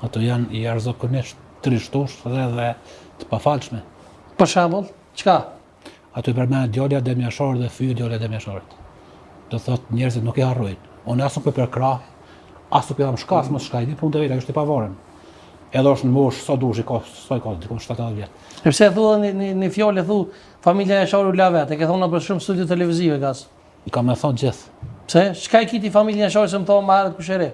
Ato janë i arzakonisht të rishtosh dhe të pafalshme. Për shembull, çka? Ato i përmend djalja Demjasharit dhe fyë djalja Demjasharit. Do thotë njerëzit nuk i harrojnë. Unë as nuk për krah, as nuk jam shkas, mos shkaj, di punë të veta, është i pavarur. Edhe është në mosh sa dush i ka, sa i ka, dikon 70 vjet. Pse thua në fjalë thu familja Jasharit u la vetë, ke thonë për shumë studio televizive gas. I kam më thonë gjithë. Pse? Çka i kiti familja Jasharit se më thonë më herët kush e re?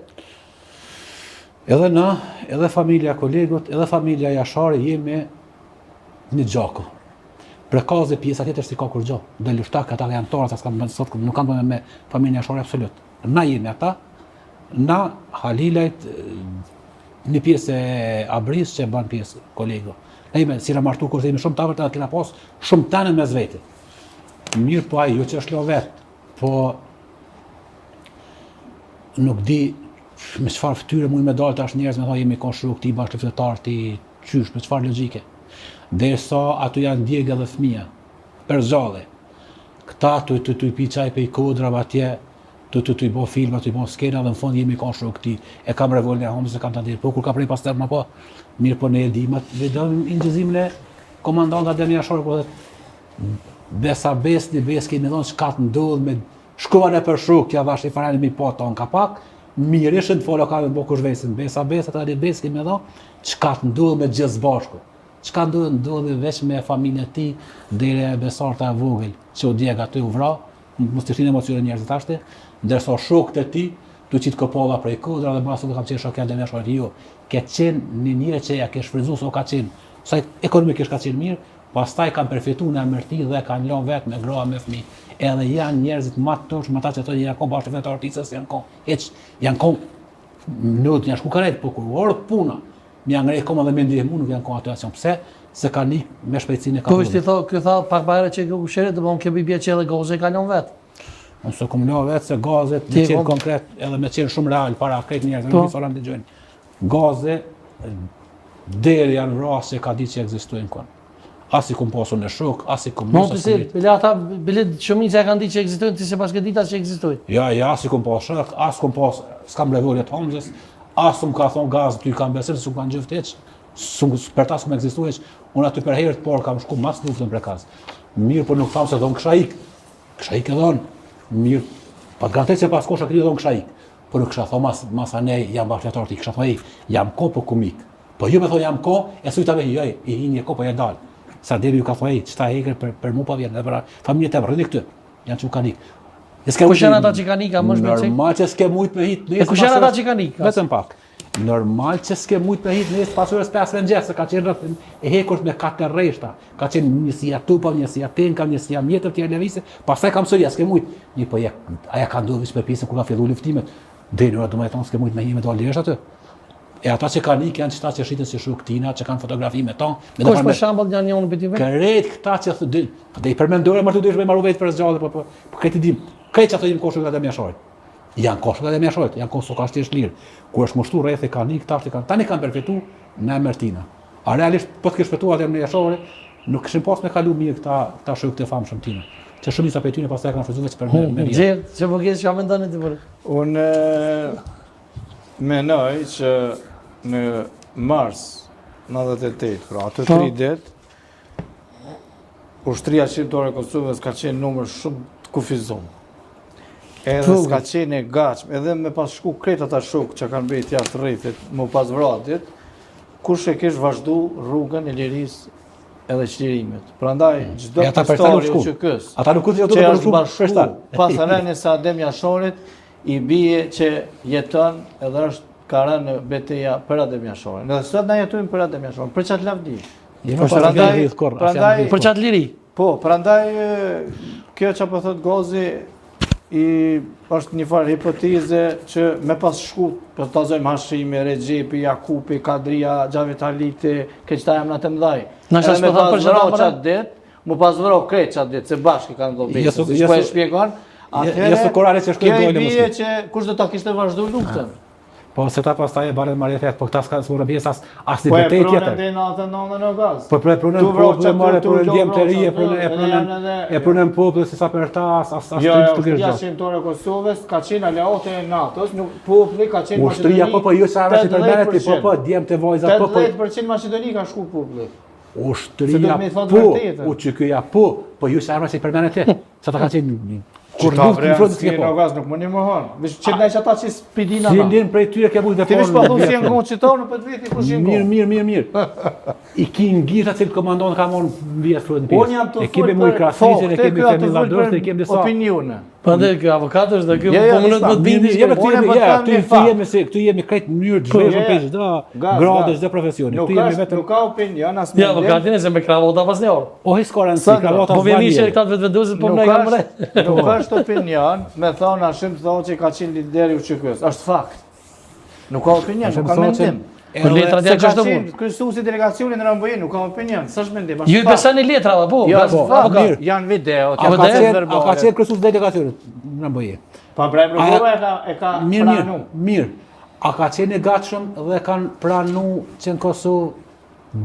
Edhe na, edhe familja kolegut, edhe familja Jashari jemi një gjako. Prekaze pjesa tjetër si ka kur gjë. Do lushtak ata janë torë, ata sot nuk kanë bënë me familjen Jashari absolut. Na jemi ata, na Halilajt një pjesë e Abris që bën pjesë kolegu. Ne jemi si martu kur jemi shumë tavër, kena pas shumë tanë mes vetë. Mirë po ai jo që është lo vet, po nuk di me çfarë fytyre mund me dal tash njerëz me thonë jemi konshru këtij bashkëfetar ti qysh me çfarë logjike. Derisa ato janë djegë dhe fëmia, për zgjallë. Këta tu pi çaj pe kodrave atje, tu i bë filma, tu i bë skena dhe në fund jemi konshru këtij. E kam revolën e homës e kam ta dirë, po kur ka prej pastaj më po. Mirë po ne e dimë, vedëm injizimin e komandanta Demjashari po besa besni bes kemi dhënë çka të ndodh me shkuan e për shuk, ja vash i farani mi po ton kapak. Mirë ishën të folo ka me boku zhvesin, besa ata dhe bes kemi dhënë çka të ndodh me gjithë bashku. Çka ndodhi veç me familjen e tij deri e besarta e vogël, që u djeg aty u vra, mos të shtinë emocione njerëzit ashte, ndërsa shokët e tij tu qit kopova prej kodra dhe basu kam qenë shokë Demjashari jo. Ke qenë një njëri që ja ke shfrytzuar so ka qenë, sa ekonomikisht ka qenë mirë, pastaj kanë përfituar në emërti dhe kanë lënë vetë me gra me fëmijë. Edhe janë njerëzit më të tosh, më ata që thonë janë kon bashkëfetar artistës, janë kon hiç, janë kon nuk janë shkukaret, po kur orë puna. Më janë ngrej koma dhe me ndihmu nuk janë kon atë pse? Se kanë ikë me shpejtësinë e Po ti ky tha pak bare që kushëre do të ke bie që edhe goze ka lënë vetë. Unë s'e kam lënë vetë se gazet me qenë konkret edhe me qenë shumë real para krejt njerëzve nuk i thonë dëgjojnë. Gaze deri janë rase ka ditë që ekzistojnë kon. As i kum pasur në shok, as i kum mos të bile ata bile shumica kanë ditë që ekzistojnë ti se pas ke ditas që ekzistojnë. Ja, as i kum pasur shok, as kum pas, s'kam revolje të homzës, as më ka thon gaz ty kanë besim se s'u kanë gjithë hiç. Për ta s'u ekzistuar. Unë aty për herë të parë kam shku mas luftën për kaz. Mirë, po nuk tham se don kisha ik. Kisha ik e don. Mirë, pa garantë se pas kosha kri don kisha ik. Po nuk kisha thon mas anej jam bashkëtar ti, kisha thon jam ko po kumik. Po jo më thon jam ko, e sujtave jo, i hinë ko po ja dal. Sa debi u ka thoi, çta e ikër për mua pa vjen, edhe për familjet e rreth këtu. Janë çu kanik. Kush janë ata që kanë ikë, më shpejt. Normal që s'ke mujt me hit, nëse. Kush janë ata që kanë ikë? Vetëm pak. Normal që s'ke mujt me hit nëse pas orës 5 mëngjes, ka qenë rreth e hekur me 4 rreshta. Ka qenë njësia tupa, njësia tenka, njësia mjetër të lëvizë, pastaj kam sëria, s'ke mujt. Një po aja ka ndodhur me pjesën kur ka filluar luftimet. Deri ora domethënë s'ke mujt me himë dal lësh aty. E ata që kanë ikë janë çta që shiten si shuktina, që kanë fotografi me ta. Kush për shembull janë një petit vetë? Kret këta që thotë, do i përmendore më të duhesh me marrë vetë për zgjallë, po këtë dim. Këtë ato jemi koshë nga Demjasharit. Janë koshë nga Demjasharit, janë koshë kashtisht lirë. Kur është moshtuar rreth e kanë ikë tash tani kanë përfituar në Mertina. A realisht po të kesh shpëtuar atë Demjasharit, nuk kishin pas me kalu mirë këta shokë të famshëm tina. Që shumica prej tyre pastaj kanë shfrytzuar vetë për me vjet. Çe po kesh çfarë mendoni ti për? Unë mendoj që në mars 98, pra ato 3 ditë, ushtria shqiptare e Kosovës ka qenë numër shumë të kufizum. Edhe s'ka qenë e gatshëm, edhe me pas shku krejt ata shokë që kanë bërë jashtë rrethit, më pas vratit, kush e kesh vazhdu rrugën e lirisë edhe çlirimit. Prandaj çdo pastori që kës. Ata nuk kushtojnë të bashku. Pas rënies së Demjasharit i bie që jeton edhe është ka rënë në betejë për Demjasharin. Edhe sot na jetojmë për Demjasharin, për çat lavdi. Prandaj për çat liri. Po, prandaj kjo çfarë po thot Gozi është një farë hipoteze që me pas shku, për të tazojmë Hashimi, Rexhepi, Jakupi, Kadria, Xhavit Haliti, këta jam në të mëdhaj. Edhe me pas vrau çat ditë, më pas vrau krejt çat ditë, se bashkë kanë dhënë. Po e shpjegon. Atëherë që shkoi bie që kush do ta kishte vazhduar luftën. Po se ta pastaj e bare marrëfet, po këta s'ka s'morën pjesë as Po e libertet pronën tjetër. dhe natën në gaz. Po pronën Tu vroq popullin, marrë tu pronën do djem të vroq ri, atë, e pronën popullin se sa për ta as Jo, të ushtria gjë. shqiptare e Kosovës ka qenë aleate e NATO-s, nuk populli ka qenë Ushtria po ju sa rasti përmendet, po djem të vajzat po 80% Maqedoni ka shku populli. Se do ushtria me thotë po, vërtetën. u që këja po ju sa rasti përmendet. Sa ta ka qenë kur Qita luftë në frontin si s'ke në po. gaz nuk më një më hanë. Vesh që ndaj që ata që s'pidina Si na. ndin prej tyre ke mujtë Ti vish pa thu si vete. jenë konë qitonë për të veti ku shenë konë. Mirë. I kin gjitha cilë komandon ka morë vjetë frontin Unë jam të Ekipe full mujë për krasizën, ekipe të Femil Ladrost, ekipe disa. opinione. Po dhe kjo avokatës dhe kjo Ja, po më të bindi. Jemi Unë po them një fakt. këtu jemi krejt mënyrë të zhveshur Ja, për çdo gaz, gradë, gaz. çdo profesioni. Nuk Këtu jemi vetëm ka opinion as Ja, mendim. avokatin e se me kravota pas një orë. o hiskoran si Sa- kravata Po vjen ishte zgjidhje. këta të vetëvenduesit, po Nuk më kam është- mre. Nuk është opinion, me thonë ashim të thonë që ka qenë lideri u qykës. Është fakt. Nuk ka opinion, nuk ka mendim. Për letrat Se janë ka çdo qenë punë. kryesuesi delegacionit në Rambojin, nuk ka opinion. S'është mendim, është Ju i fakt. besoni letrave, po. Jo, bes- është po, fakt. mirë. Janë video, A janë ka ka qenë qenë- A ka verbale. qenë kryesues delegacionit në Mboje. Pa Brajm Rogova e ka pranu. Mirë. A ka qenë e gatshëm dhe kanë pranu që në Kosovë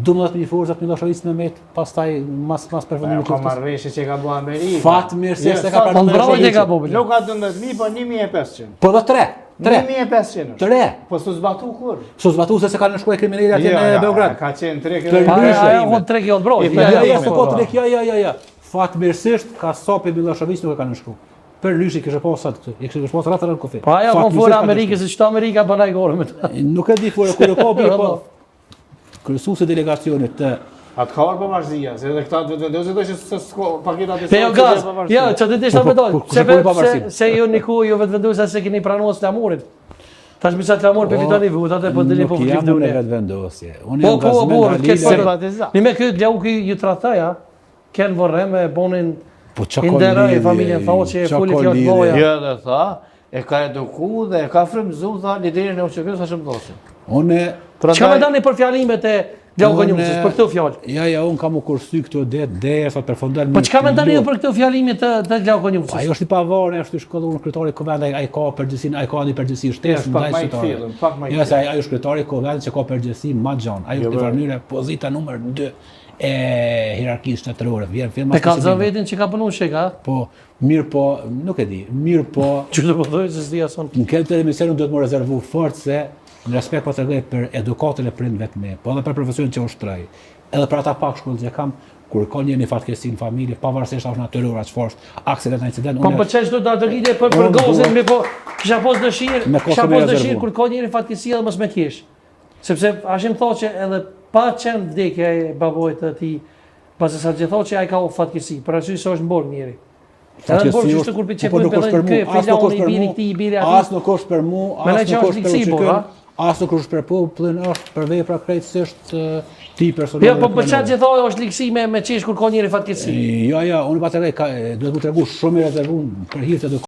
12.000 forcat Milošević Mehmet, pastaj mas përfundimit Ka luftës. marrëveshje që ka bua Amerika. Fatë mirë se se ka sa- pranuar Po mbrojtje Milošević. ka popullin. Nuk ka 12.000, po 1.500. Po dhe 3. 1.500 është. 3. Po s'u zbatu kur? So zbatu se kanë shkuar kriminalet atje në Beograd. Ka qenë 3 Të km. Pa, Ndryshe ajo ime. kon 3 kjo broj. I Ja, se po, po po. trek, ja. Fatmirësisht ka sopi Milošević nuk e kanë shku. Për lyshi kishte pasur atë. I kishte pasur rreth kofi. Po ajo kon fora Amerikës, se çto Amerika bën ai gore me ta. Nuk e di fora kur e ka bërë po. Kryesuesi delegacionit të Atë ka orë pavarësia, se edhe këta do të vendosë do që s'ka paketa të Pe jo gaz. Ja, çfarë të ishte me dal. kush e bën pavarësinë? Se ju niku ju vetë vendosa se keni pranuar slamurit. Tash më sa slamur pe fitoni votat e po deli po Nuk jam fitoni. në vetë vendosje. Unë Po, jam gazmen këtë Halile. simpatizant. Ni me këtë blau ju trataja. Ken vorrem e bonin Po çka Inderoj familjen Thoçi e fuli fjalë boja. Jo dhe tha, e ka eduku dhe e ka frymëzu, tha, liderin e UÇK-s ashtu më thosin. Unë Çka më dani për fjalimet e Blau Konjumës për këtë fjalë? Ja, unë kam u kursy këtu derisa të përfundon. Po çka më dani për këtë fjalimin të Blau Konjumës? Ajo është i pavarur, është i shkolluar kryetari i kuvendit, ai ka përgjegjësinë, ai ka një përgjegjësi shtesë Është pak më i thellën, pak më i Jo, se ai është kryetari i kuvendit që ka përgjegjësi më gjon. Ai është në mënyrë pozita numër 2 e hierarkisë shtetërore. Vjen firma. Me ka zënë vetin që ka punuar sheka? Po, mirë po, nuk e di. Mirë po, Që të po thoj se s'di ason. në këtë emision duhet më rezervu fort se në respekt po tregoj për edukatën e prindve të mi, po edhe për profesionin që ushtroj. Edhe për ata pak shkollë që kam, kur ka një fatkeqësi në familje, pavarësisht është natyrore çfarë, aksident në incident. Po më çesh do ta dërgite për gozën me po kisha pas dëshirë, Me kisha kohën e pas rezervuar. dëshirë kur ka njëri fatkeqësi edhe mos me kesh. Sepse ashim thotë që edhe pa qenë vdekja e babojt të tij, pasi sa që thotë që ai ka u fatkeqësi, për arsye se është mborë njëri. Edhe mborë që ishte kur për çepën për kë, filoni i biri këtij i biri aty. As nuk është për mua, Me as që nuk është është për liksibo, UÇK-n, ha? as nuk është për popullin, është për vepra krejtësisht ti personale. Jo, po për çfarë që thonë është liksi me çesh kur ka njëri fatkeqësi. Jo, unë pa të duhet të tregu shumë i rezervuar për hir të